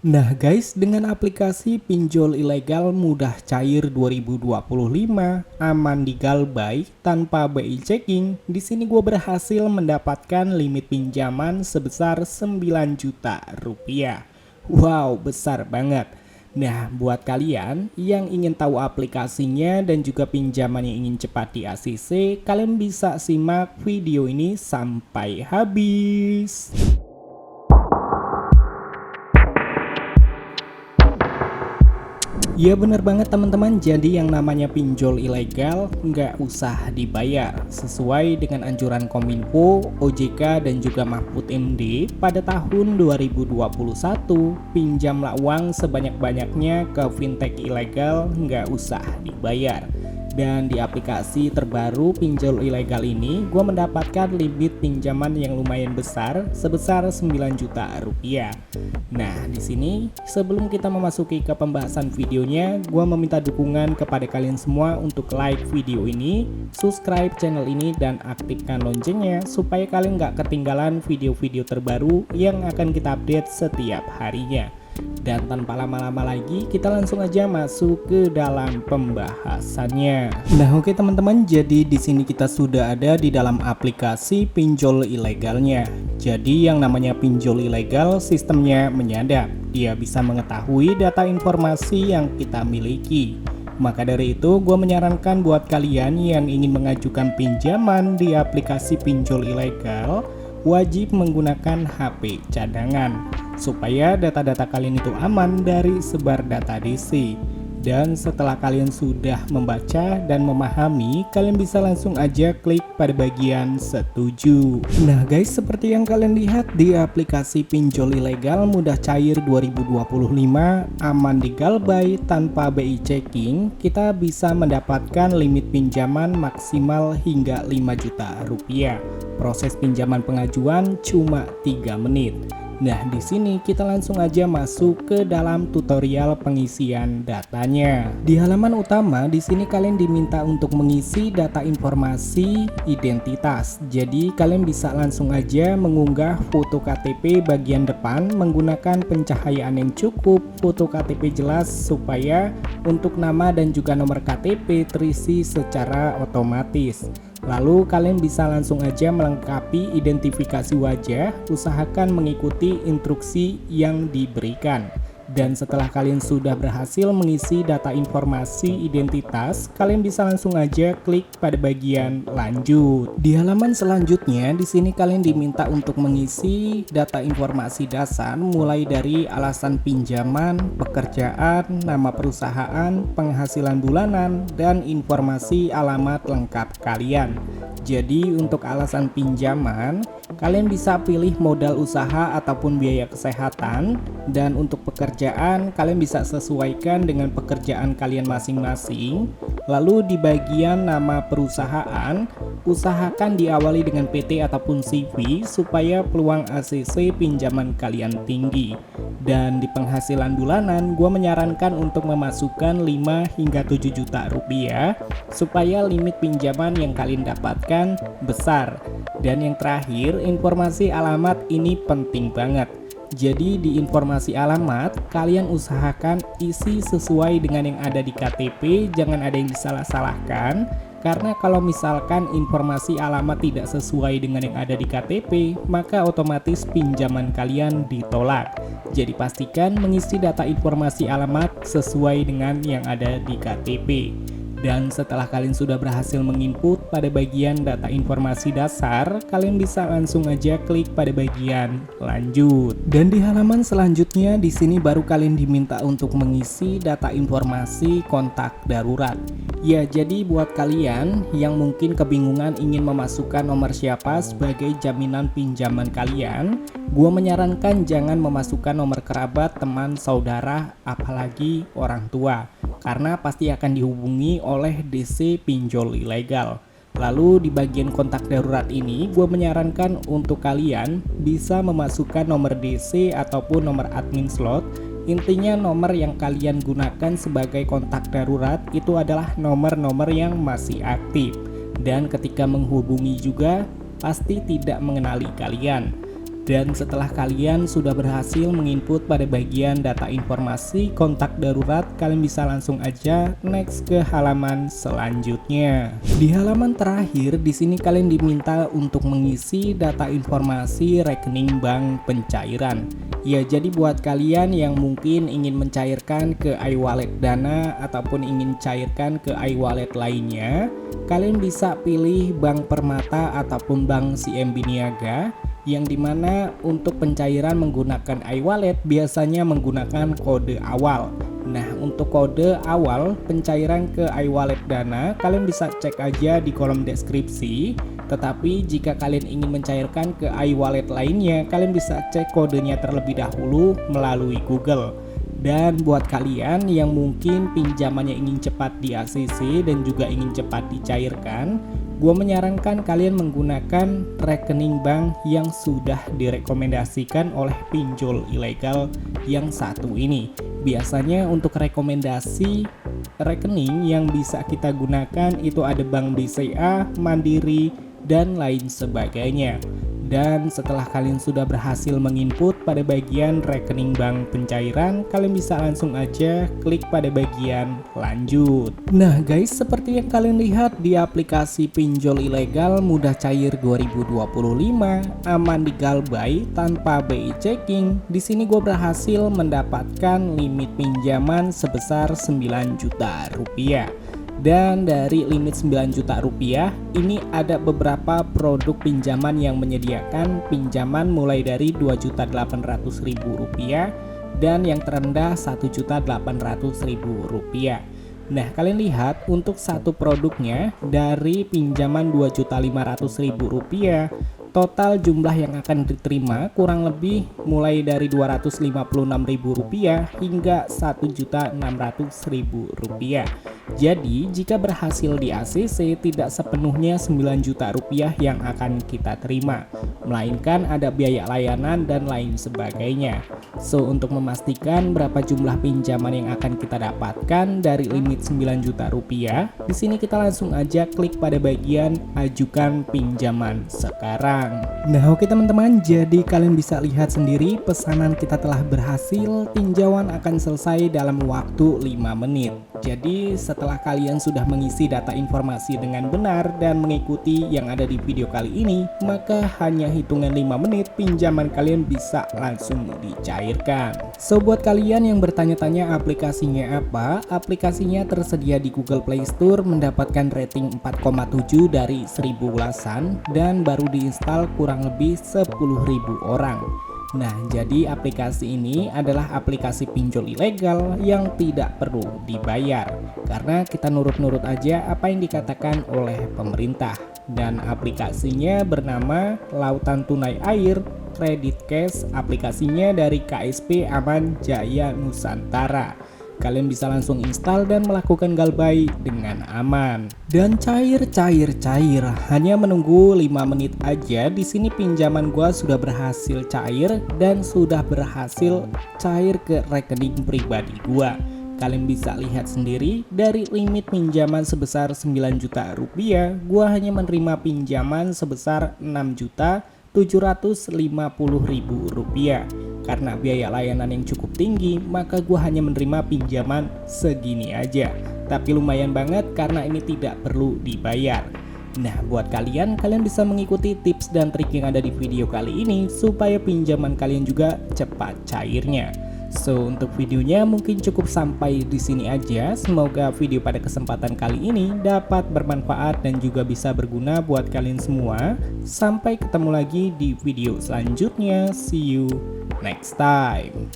Nah guys, dengan aplikasi pinjol ilegal mudah cair 2025, aman di Galbay tanpa BI checking, di sini gue berhasil mendapatkan limit pinjaman sebesar 9 juta rupiah. Wow, besar banget. Nah, buat kalian yang ingin tahu aplikasinya dan juga pinjaman yang ingin cepat di ACC, kalian bisa simak video ini sampai habis. Ya bener banget teman-teman, jadi yang namanya pinjol ilegal nggak usah dibayar. Sesuai dengan anjuran Kominfo, OJK dan juga Mahfud MD pada tahun 2021, pinjamlah uang sebanyak-banyaknya ke fintech ilegal nggak usah dibayar. Dan di aplikasi terbaru pinjol ilegal ini, gue mendapatkan limit pinjaman yang lumayan besar sebesar 9 juta rupiah. Nah, di sini sebelum kita memasuki ke pembahasan videonya, gue meminta dukungan kepada kalian semua untuk like video ini, subscribe channel ini, dan aktifkan loncengnya supaya kalian nggak ketinggalan video-video terbaru yang akan kita update setiap harinya. Dan tanpa lama-lama lagi, kita langsung aja masuk ke dalam pembahasannya. Nah, oke teman-teman, jadi di sini kita sudah ada di dalam aplikasi pinjol ilegalnya. Jadi yang namanya pinjol ilegal, sistemnya menyadap. Dia bisa mengetahui data informasi yang kita miliki. Maka dari itu, gue menyarankan buat kalian yang ingin mengajukan pinjaman di aplikasi pinjol ilegal, wajib menggunakan HP cadangan supaya data-data kalian itu aman dari sebar data DC. Dan setelah kalian sudah membaca dan memahami, kalian bisa langsung aja klik pada bagian setuju. Nah guys, seperti yang kalian lihat di aplikasi pinjol ilegal mudah cair 2025, aman di Galbay tanpa BI checking, kita bisa mendapatkan limit pinjaman maksimal hingga 5 juta rupiah. Proses pinjaman pengajuan cuma 3 menit. Nah, di sini kita langsung aja masuk ke dalam tutorial pengisian datanya. Di halaman utama, di sini kalian diminta untuk mengisi data informasi identitas. Jadi, kalian bisa langsung aja mengunggah foto KTP bagian depan menggunakan pencahayaan yang cukup, foto KTP jelas supaya untuk nama dan juga nomor KTP terisi secara otomatis. Lalu kalian bisa langsung aja melengkapi identifikasi wajah, usahakan mengikuti instruksi yang diberikan. Dan setelah kalian sudah berhasil mengisi data informasi identitas, kalian bisa langsung aja klik pada bagian lanjut. Di halaman selanjutnya, di sini kalian diminta untuk mengisi data informasi dasar mulai dari alasan pinjaman, pekerjaan, nama perusahaan, penghasilan bulanan, dan informasi alamat lengkap kalian. Jadi untuk alasan pinjaman, kalian bisa pilih modal usaha ataupun biaya kesehatan, dan untuk pekerjaan kalian bisa sesuaikan dengan pekerjaan kalian masing-masing. Lalu di bagian nama perusahaan, usahakan diawali dengan PT ataupun CV supaya peluang ACC pinjaman kalian tinggi. Dan di penghasilan bulanan, gue menyarankan untuk memasukkan 5 hingga 7 juta rupiah supaya limit pinjaman yang kalian dapatkan besar. Dan yang terakhir, informasi alamat ini penting banget. Jadi di informasi alamat, kalian usahakan isi sesuai dengan yang ada di KTP, jangan ada yang disalah-salahkan. Karena kalau misalkan informasi alamat tidak sesuai dengan yang ada di KTP, maka otomatis pinjaman kalian ditolak. Jadi pastikan mengisi data informasi alamat sesuai dengan yang ada di KTP. Dan setelah kalian sudah berhasil menginput pada bagian data informasi dasar, kalian bisa langsung aja klik pada bagian lanjut. Dan di halaman selanjutnya, di sini baru kalian diminta untuk mengisi data informasi kontak darurat. Ya, jadi buat kalian yang mungkin kebingungan ingin memasukkan nomor siapa sebagai jaminan pinjaman kalian, gue menyarankan jangan memasukkan nomor kerabat, teman, saudara, apalagi orang tua, karena pasti akan dihubungi oleh DC pinjol ilegal. Lalu di bagian kontak darurat ini, gue menyarankan untuk kalian bisa memasukkan nomor DC ataupun nomor admin slot. Intinya nomor yang kalian gunakan sebagai kontak darurat itu adalah nomor-nomor yang masih aktif. Dan ketika menghubungi juga pasti tidak mengenali kalian. Dan setelah kalian sudah berhasil menginput pada bagian data informasi kontak darurat, kalian bisa langsung aja next ke halaman selanjutnya. Di halaman terakhir di sini kalian diminta untuk mengisi data informasi rekening bank pencairan. Ya, jadi buat kalian yang mungkin ingin mencairkan ke iWallet Dana ataupun ingin cairkan ke iWallet lainnya, kalian bisa pilih Bank Permata ataupun Bank CMB Niaga, yang dimana untuk pencairan menggunakan iWallet biasanya menggunakan kode awal. Nah, untuk kode awal pencairan ke iWallet Dana kalian bisa cek aja di kolom deskripsi. Tetapi jika kalian ingin mencairkan ke iWallet lainnya, kalian bisa cek kodenya terlebih dahulu melalui Google. Dan buat kalian yang mungkin pinjamannya ingin cepat di ACC dan juga ingin cepat dicairkan, gue menyarankan kalian menggunakan rekening bank yang sudah direkomendasikan oleh pinjol ilegal yang satu ini. Biasanya untuk rekomendasi rekening yang bisa kita gunakan itu ada Bank BCA, Mandiri, dan lain sebagainya. Dan setelah kalian sudah berhasil menginput pada bagian rekening bank pencairan, kalian bisa langsung aja klik pada bagian lanjut. Nah guys, seperti yang kalian lihat di aplikasi pinjol ilegal mudah cair 2025, aman di Galbay tanpa BI checking. Di sini gue berhasil mendapatkan limit pinjaman sebesar 9 juta rupiah. Dan dari limit 9 juta rupiah ini ada beberapa produk pinjaman yang menyediakan pinjaman mulai dari 2.800.000 rupiah dan yang terendah 1.800.000 rupiah. Nah, kalian lihat untuk satu produknya dari pinjaman 2.500.000 rupiah, total jumlah yang akan diterima kurang lebih mulai dari 256.000 rupiah hingga 1.600.000 rupiah. Jadi jika berhasil di ACC tidak sepenuhnya 9 juta rupiah yang akan kita terima, melainkan ada biaya layanan dan lain sebagainya. So untuk memastikan berapa jumlah pinjaman yang akan kita dapatkan dari limit 9 juta rupiah, di sini kita langsung aja klik pada bagian ajukan pinjaman sekarang. Nah oke teman-teman, jadi kalian bisa lihat sendiri pesanan kita telah berhasil, tinjauan akan selesai dalam waktu 5 menit. Jadi setelah kalian sudah mengisi data informasi dengan benar dan mengikuti yang ada di video kali ini, maka hanya hitungan 5 menit pinjaman kalian bisa langsung dicairkan. So buat kalian yang bertanya-tanya aplikasinya apa, aplikasinya tersedia di Google Play Store, mendapatkan rating 4,7 dari 1000 ulasan dan baru diinstal kurang lebih 10.000 orang. Nah, jadi aplikasi ini adalah aplikasi pinjol ilegal yang tidak perlu dibayar karena kita nurut-nurut aja apa yang dikatakan oleh pemerintah. Dan aplikasinya bernama Lautan Tunai Air Kredit Cash, aplikasinya dari KSP Aman Jaya Nusantara. Kalian bisa langsung install dan melakukan Galbay dengan aman. Dan cair, hanya menunggu 5 menit aja. Di sini pinjaman gua sudah berhasil cair dan sudah berhasil cair ke rekening pribadi gua. Kalian bisa lihat sendiri dari limit pinjaman sebesar 9 juta rupiah, gua hanya menerima pinjaman sebesar 6.750.000 rupiah. Karena biaya layanan yang cukup tinggi, maka gue hanya menerima pinjaman segini aja. Tapi lumayan banget karena ini tidak perlu dibayar. Nah, buat kalian bisa mengikuti tips dan trik yang ada di video kali ini supaya pinjaman kalian juga cepat cairnya. So, untuk videonya mungkin cukup sampai di sini aja. Semoga video pada kesempatan kali ini dapat bermanfaat dan juga bisa berguna buat kalian semua. Sampai ketemu lagi di video selanjutnya. See you next time.